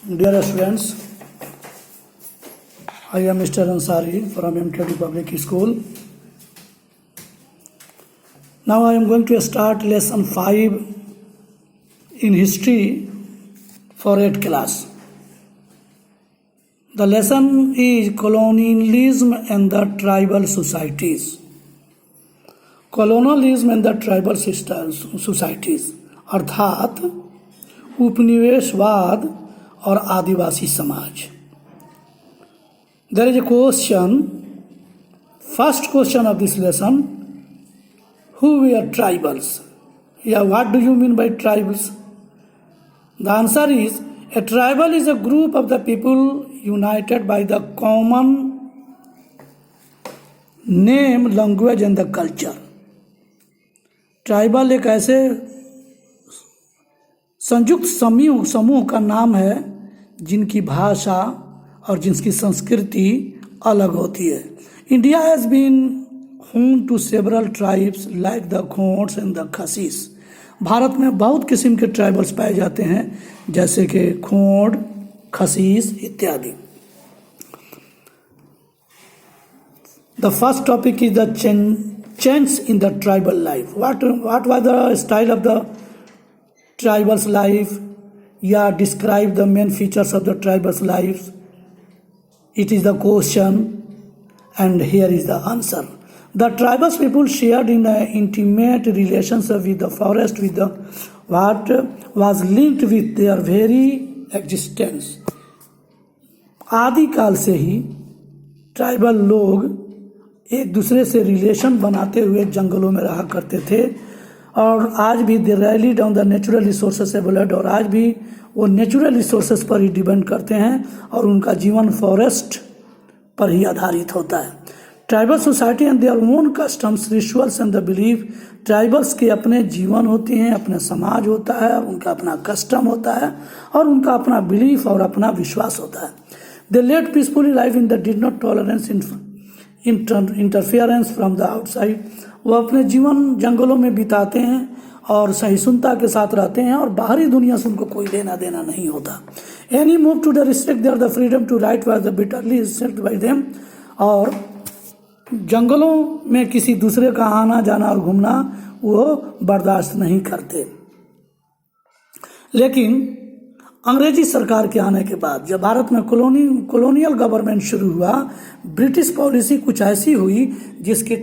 Dear students, I am Mr. Ansari from MTD Public School. Now I am going to start lesson 5 in history for 8th class. The lesson is colonialism and the tribal societies. Colonialism and the tribal societies अर्थात उपनिवेशवाद और आदिवासी समाज. There is a question, first question of this lesson, who were tribals? Yeah, what do you mean by tribals? The answer is, a tribal is a group of the people united by the common name, language and the culture. Tribal एक ऐसे संयुक्त समूह का नाम है जिनकी भाषा और जिनकी संस्कृति अलग होती है. India has been home to several tribes like the Khonds and the Khasis. Bharat में बहुत किस्म के ट्राइबल्स पाए जाते हैं जैसे कि खोंड, खसीस इत्यादि. The first topic is the change in the tribal life. What was the style of the tribal's life? Yeah, describe the main features of the tribal's life. It is the question, and here is the answer. The tribal people shared in an intimate relationship with the forest, with the what was linked with their very existence. आदि काल से ही tribal लोग एक दूसरे से relation बनाते हुए जंगलों में रहा करते थे और आज भी they rallied on the natural resources available. और आज भी वो नेचुरल रिसोर्सेस पर ही डिपेंड करते हैं और उनका जीवन फॉरेस्ट पर ही आधारित होता है. Tribal society and their own customs, rituals and the belief. Tribals के अपने जीवन होते हैं, अपने समाज होता है, उनका अपना कस्टम होता है और उनका अपना बिलीफ और अपना विश्वास होता है. They led peacefully life in the did not tolerance interference from the outside. वो अपने जीवन जंगलों में बिताते हैं और सहिष्णुता के साथ रहते हैं और बाहरी दुनिया से उनको कोई लेना देना नहीं होता. Any move to the restrict there the freedom to write was the bitterly restrict by them. और जंगलों में किसी दूसरे का आना जाना और घूमना वो बर्दाश्त नहीं करते. लेकिन अंग्रेजी सरकार के आने के बाद जब भारत में कॉलोनियल गवर्नमेंट शुरू हुआ, ब्रिटिश पॉलिसी कुछ ऐसी हुई जिसके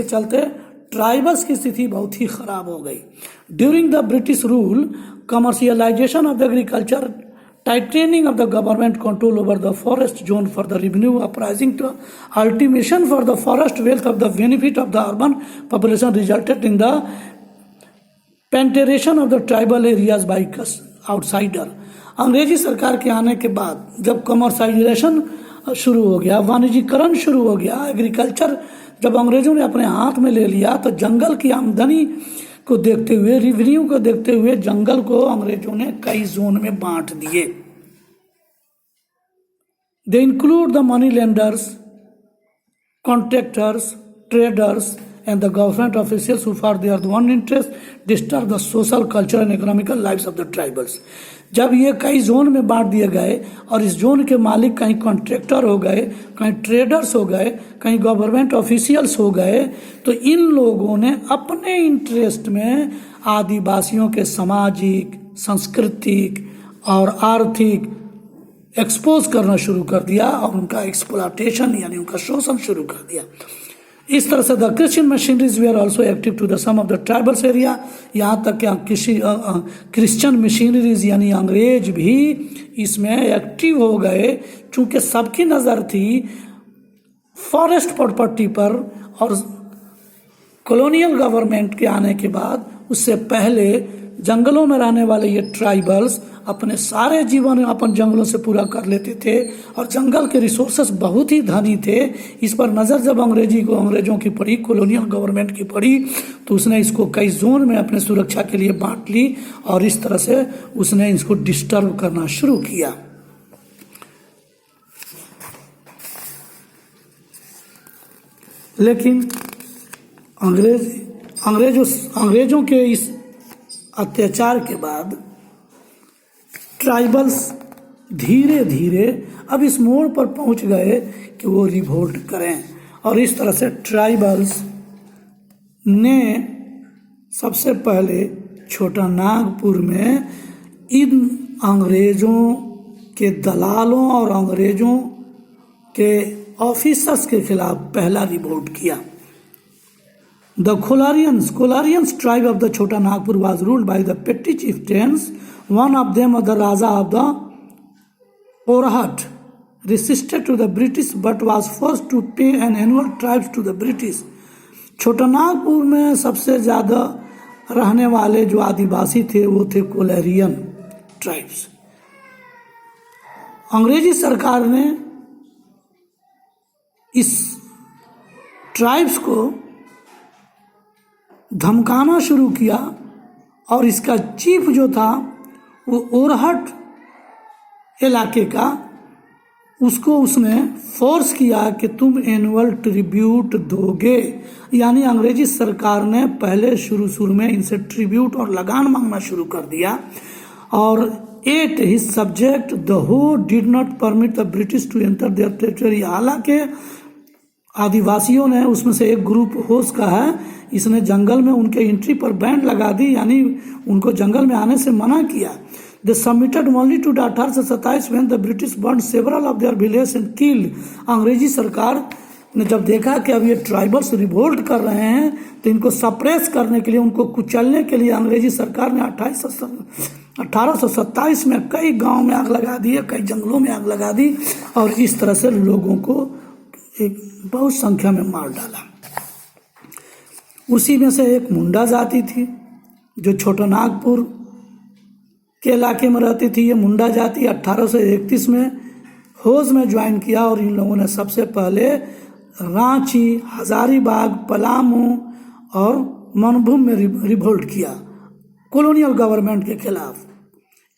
चलते ट्राइबल्स की स्थिति बहुत ही खराब हो गई. During the British rule, commercialisation of agriculture, tightening of the government control over the forest zone for the revenue, uprising to ultimation for the forest wealth of the benefit of the urban population resulted in the penetration of the tribal areas by outsider. अंग्रेजी सरकार के आने के बाद जब commercialisation शुरू हो गया, वाणिज्यीकरण शुरू हो गया, एग्रीकल्चर जब अंग्रेजों ने अपने हाथ में ले लिया तो जंगल की आमदनी को देखते हुए, रिवेन्यू को देखते हुए जंगल को अंग्रेजों ने कई जोन में बांट दिए. They include the money lenders, contractors, traders and the government officials who for their own interest disturb the social, cultural and economical lives of the tribals. जब ये कई जोन में बांट दिए गए और इस जोन के मालिक कहीं कॉन्ट्रैक्टर हो गए, कहीं ट्रेडर्स हो गए, कहीं गवर्नमेंट ऑफिशियल्स हो गए, तो इन लोगों ने अपने इंटरेस्ट में आदिवासियों के सामाजिक, सांस्कृतिक और आर्थिक एक्सपोज करना शुरू कर दिया और उनका एक्सप्लॉयटेशन यानी उनका शोषण शुरू कर दिया. इस तरह से the Christian missionaries they are also active to the some of the tribals area. यहाँ तक कि क्रिश्चियन मशीनरीज यानी अंग्रेज भी इसमें एक्टिव हो गए चूँकि सबकी नज़र थी फॉरेस्ट प्रॉपर्टी पर. और कॉलोनियल गवर्नमेंट के आने के बाद उससे पहले जंगलों में रहने वाले ये ट्राइबल्स अपने सारे जीवन अपन जंगलों से पूरा कर लेते थे और जंगल के रिसोर्सेस बहुत ही धनी थे. इस पर नज़र जब अंग्रेजों की पड़ी, कॉलोनियल गवर्नमेंट की पड़ी, तो उसने इसको कई जोन में अपने सुरक्षा के लिए बांट ली और इस तरह से उसने इसको डिस्टर्ब करना शुरू किया. लेकिन अंग्रेजों के इस अत्याचार के बाद ट्राइबल्स धीरे धीरे अब इस मोड़ पर पहुंच गए कि वो रिवोल्ट करें, और इस तरह से ट्राइबल्स ने सबसे पहले छोटा नागपुर में इन अंग्रेज़ों के दलालों और अंग्रेज़ों के ऑफिसर्स के खिलाफ पहला रिवोल्ट किया। The Kolarians tribe of the Chota Nagpur was ruled by the petty chieftains. One of them was the Raja of the Orahat, resisted to the British but was forced to pay an annual tribute to the British. छोटा नागपुर में सबसे ज़्यादा रहने वाले जो आदिवासी थे वो थे कोलारियन ट्राइब्स। अंग्रेजी सरकार ने इस ट्राइब्स को धमकाना शुरू किया और इसका चीफ जो था वो ओरहट इलाके का, उसको उसने फोर्स किया कि तुम एनुअल ट्रिब्यूट दोगे। यानी अंग्रेजी सरकार ने पहले शुरू में इनसे ट्रिब्यूट और लगान मांगना शुरू कर दिया। और 8 his subject the who did not permit the British to enter their territory। हालांकि आदिवासियों ने, उसमें से एक ग्रुप होश का है, इसने जंगल में उनके एंट्री पर बैन लगा दी, यानी उनको जंगल में आने से मना किया। They submitted only to 1827 when the British burned several of their villages and killed। अंग्रेजी सरकार ने जब देखा कि अब ये ट्राइबल्स रिवोल्ट कर रहे हैं तो इनको सप्रेस करने के लिए, उनको कुचलने के लिए अंग्रेजी सरकार ने 1827 में कई गांव में आग लगा दी, कई जंगलों में आग लगा दी और इस तरह से लोगों को एक बहुत संख्या में मार डाला। उसी में से एक मुंडा जाति थी जो छोटा नागपुर के इलाके में रहती थी। ये मुंडा जाति 1831 में होज में ज्वाइन किया और इन लोगों ने सबसे पहले रांची, हजारीबाग, पलामू और मनभूम में रिवोल्ट किया कॉलोनियल गवर्नमेंट के खिलाफ।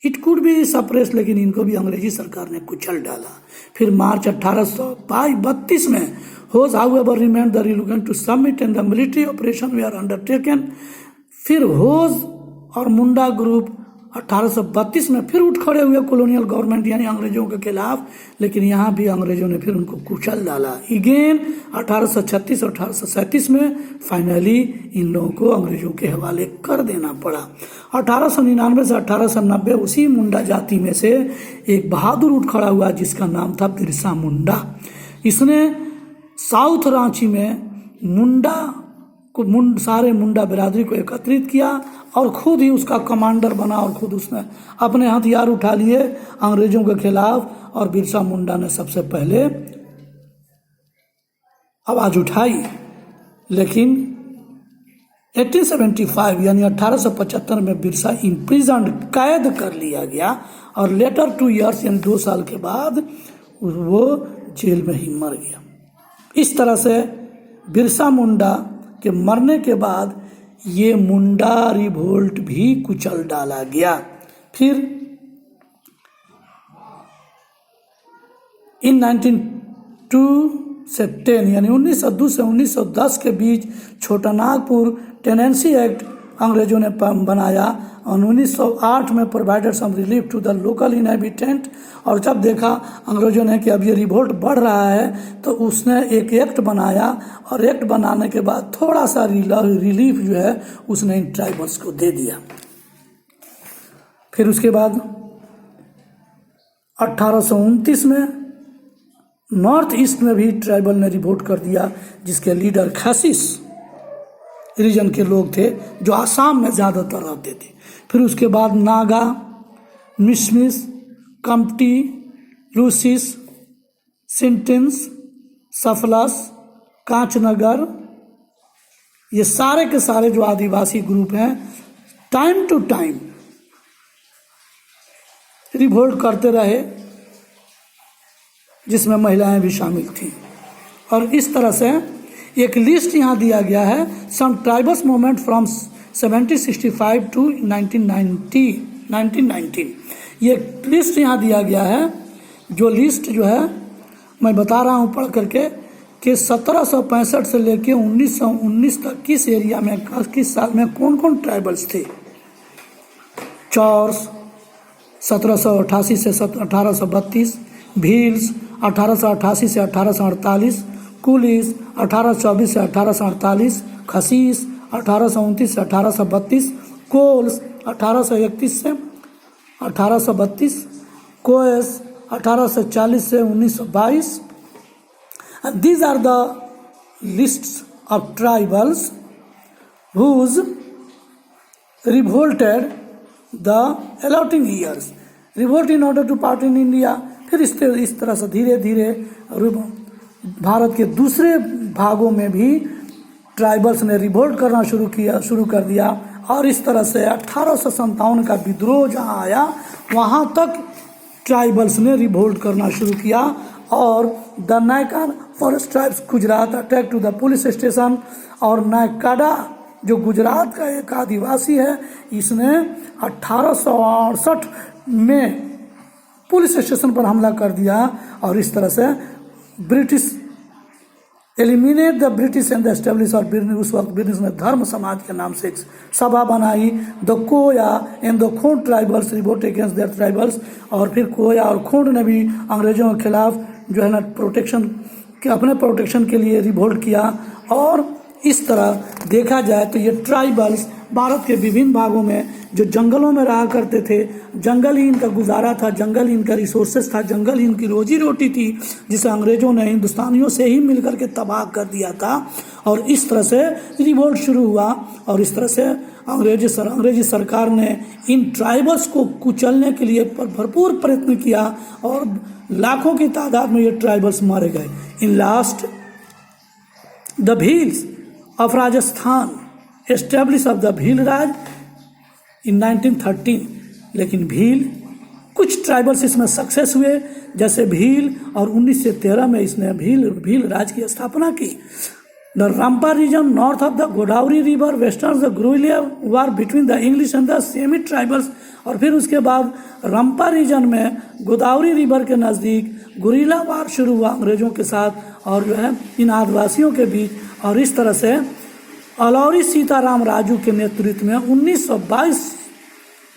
इट कुड बी सप्रेस, लेकिन इनको भी अंग्रेजी सरकार ने कुचल डाला। फिर मार्च 1832 में Hos however remained the reluctant to submit and the military operation were undertaken. फिर होज और मुंडा ग्रुप 1832 में फिर उठ खड़े हुए कॉलोनियल गवर्नमेंट यानी अंग्रेजों के खिलाफ, लेकिन यहाँ भी अंग्रेजों ने फिर उनको कुचल डाला। अगेन 1836 और 1837 में फाइनली इन लोगों को अंग्रेजों के हवाले कर देना पड़ा। 1899 से 1890 उसी मुंडा जाति में से एक बहादुर उठ खड़ा हुआ जिसका नाम था बिरसा मुंडा। इसने साउथ रांची में सारे मुंडा बिरादरी को एकत्रित किया और खुद ही उसका कमांडर बना और खुद उसने अपने हथियार उठा लिए अंग्रेजों के खिलाफ। और बिरसा मुंडा ने सबसे पहले आवाज उठाई, लेकिन 1875 यानी 1875 में बिरसा इम्प्रिजन्ड, कैद कर लिया गया और लेटर 2 years यानी 2 साल के बाद वो जेल में ही मर गया। इस तरह से बिरसा मुंडा के मरने के बाद ये मुंडा रिवोल्ट भी कुचल डाला गया। फिर इन 1902 से 10 यानी 1902 से 1910 के बीच छोटा नागपुर टेनेंसी एक्ट अंग्रेजों ने बनाया और 1908 में provided some relief to the local inhabitant. और जब देखा अंग्रेजों ने कि अब ये रिवोल्ट बढ़ रहा है तो उसने एक एक्ट बनाया और एक्ट बनाने के बाद थोड़ा सा रिलीफ जो है उसने इन ट्राइबल्स को दे दिया। फिर उसके बाद 1829 में नॉर्थ ईस्ट में भी ट्राइबल ने रिवोल्ट कर दिया, जिसके लीडर खासिस रीजन के लोग थे जो आसाम में ज़्यादातर रहते थे। फिर उसके बाद नागा, मिशमिश, कम्पटी, लूसिस, सिंटेंस, सफलस, कांचनगर, ये सारे के सारे जो आदिवासी ग्रुप हैं टाइम टू टाइम रिवोल्ट करते रहे, जिसमें महिलाएं भी शामिल थीं। और इस तरह से एक लिस्ट यहाँ दिया गया है, सम ट्राइबल्स मूवमेंट फ्रॉम 1765 टू 1919। ये लिस्ट यहाँ दिया गया है, जो लिस्ट जो है मैं बता रहा हूँ पढ़ करके कि 1765 से लेके 1919 तक किस एरिया में किस साल में कौन कौन ट्राइबल्स थे। चॉर्स 1788 से 1832, भील्स 1888 से 1848, कुलीस 1824 से 1848, खसीस 1829 से 1832, कोल्स 1831 से 1832, कोएस 1840 से 1922. And these are the lists of tribals whose revolted the allotting years. Revolt in order to part in India. फिर इस तरह से धीरे धीरे भारत के दूसरे भागों में भी ट्राइबल्स ने रिवोल्ट करना शुरू कर दिया और इस तरह से 1857 का विद्रोह जहाँ आया वहाँ तक ट्राइबल्स ने रिवोल्ट करना शुरू किया और the Naika forest tribes Gujarat attack to the police station. और नायकाडा जो गुजरात का एक आदिवासी है, इसने 1868 में पुलिस स्टेशन पर हमला कर दिया और इस तरह से British eliminate the British and the establish. और उस वक्त ब्रिटिश ने धर्म समाज के नाम से एक सभा बनाई. The Koya and the Khond tribals revolt against their tribals. और फिर कोया और खोंड ने भी अंग्रेजों के खिलाफ जो है ना अपने प्रोटेक्शन के लिए रिवोल्ट किया. और इस तरह देखा जाए तो ये ट्राइबल्स भारत के विभिन्न भागों में जो जंगलों में रहा करते थे, जंगल ही इनका गुजारा था, जंगल ही इनका रिसोर्सेज था, जंगल ही इनकी रोजी रोटी थी, जिसे अंग्रेजों ने हिंदुस्तानियों से ही मिलकर के तबाह कर दिया था. और इस तरह से रिवोल्ट शुरू हुआ और इस तरह से अंग्रेजी सरकार ने इन ट्राइबल्स को कुचलने के लिए भरपूर प्रयत्न किया और लाखों की तादाद में ये ट्राइबल्स मारे गए. In last the Bhils of Rajasthan established of the Bhil Raj in 1913. लेकिन भील कुछ ट्राइबल्स इसमें सक्सेस हुए, जैसे भील, और 1913 में इसने भील राज की स्थापना की. The Rampa region north of the Godavari river western the guerrilla war between the English and the semi tribals. और फिर उसके बाद रंपा रीजन में गोदावरी रिवर के नज़दीक गुरिल्ला वार शुरू हुआ अंग्रेजों के साथ और जो है इन आदिवासियों के बीच. और इस तरह से अलौरी सीताराम राजू के नेतृत्व में 1922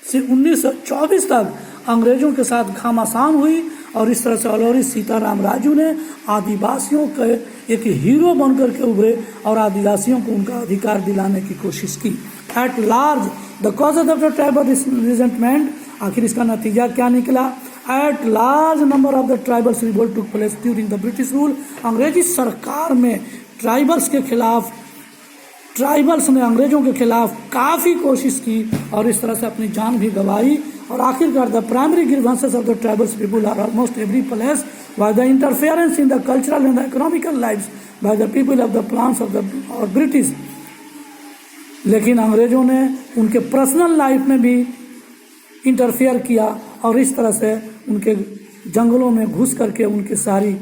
से 1924 तक अंग्रेजों के साथ घमासान हुई. और इस तरह से अलौरी सीताराम राजू ने आदिवासियों के एक हीरो बनकर के उभरे और आदिवासियों को उनका अधिकार दिलाने की कोशिश की. At large the cause of the tribal resentment, आखिर इसका नतीजा क्या निकला? At large number of the tribals revolt took place during the British rule. अंग्रेजी सरकार में ट्राइबल्स ने अंग्रेजों के खिलाफ काफ़ी कोशिश की और इस तरह से अपनी जान भी गंवाई. और आखिरकार the primary grievances of the tribals people are almost every place by the interference in the cultural and the economical lives by the people of the plans of the और ब्रिटिश. लेकिन अंग्रेजों ने उनके पर्सनल लाइफ में भी interfere किया और इस तरह से उनके जंगलों में घुस करके उनकी सारी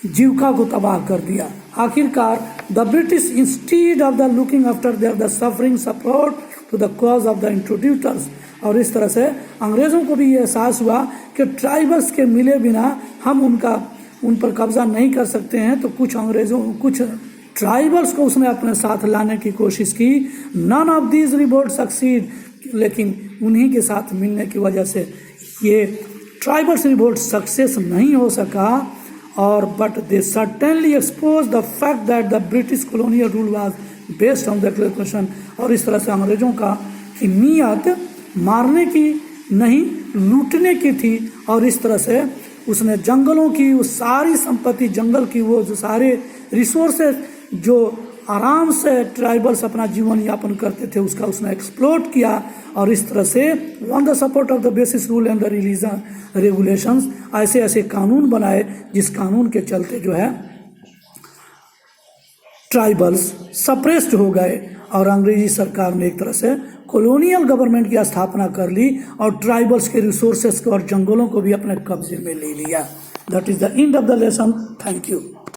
जीविका को तबाह कर दिया. आखिरकार the British instead of the looking after their the suffering support to the cause of the introducers. और इस तरह से अंग्रेज़ों को भी ये एहसास हुआ कि ट्राइबल्स के मिले बिना हम उन पर कब्जा नहीं कर सकते हैं. तो कुछ ट्राइबल्स को उसने अपने साथ लाने की कोशिश की. None of these revolt succeed, लेकिन उन्हीं के साथ मिलने की वजह से ये ट्राइबल्स रिवोल्ट सक्सेस नहीं हो सका. और but they certainly expose the fact that the British colonial rule was based on the exploitation. और इस तरह से अंग्रेजों की नीयत मारने की नहीं, लूटने की थी. और इस तरह से उसने जंगलों की वो सारी संपत्ति, जंगल की वो जो सारे रिसोर्सेज जो आराम से ट्राइबल्स अपना जीवन यापन करते थे उसका उसने एक्सप्लोट किया. और इस तरह से on the support of the basis rule and the religion regulations ऐसे कानून बनाए जिस कानून के चलते जो है ट्राइबल्स सप्रेस्ड हो गए और अंग्रेजी सरकार ने एक तरह से कॉलोनियल गवर्नमेंट की स्थापना कर ली और ट्राइबल्स के रिसोर्सेस को और जंगलों को भी अपने कब्जे में ले लिया. That is the end of the lesson. Thank you.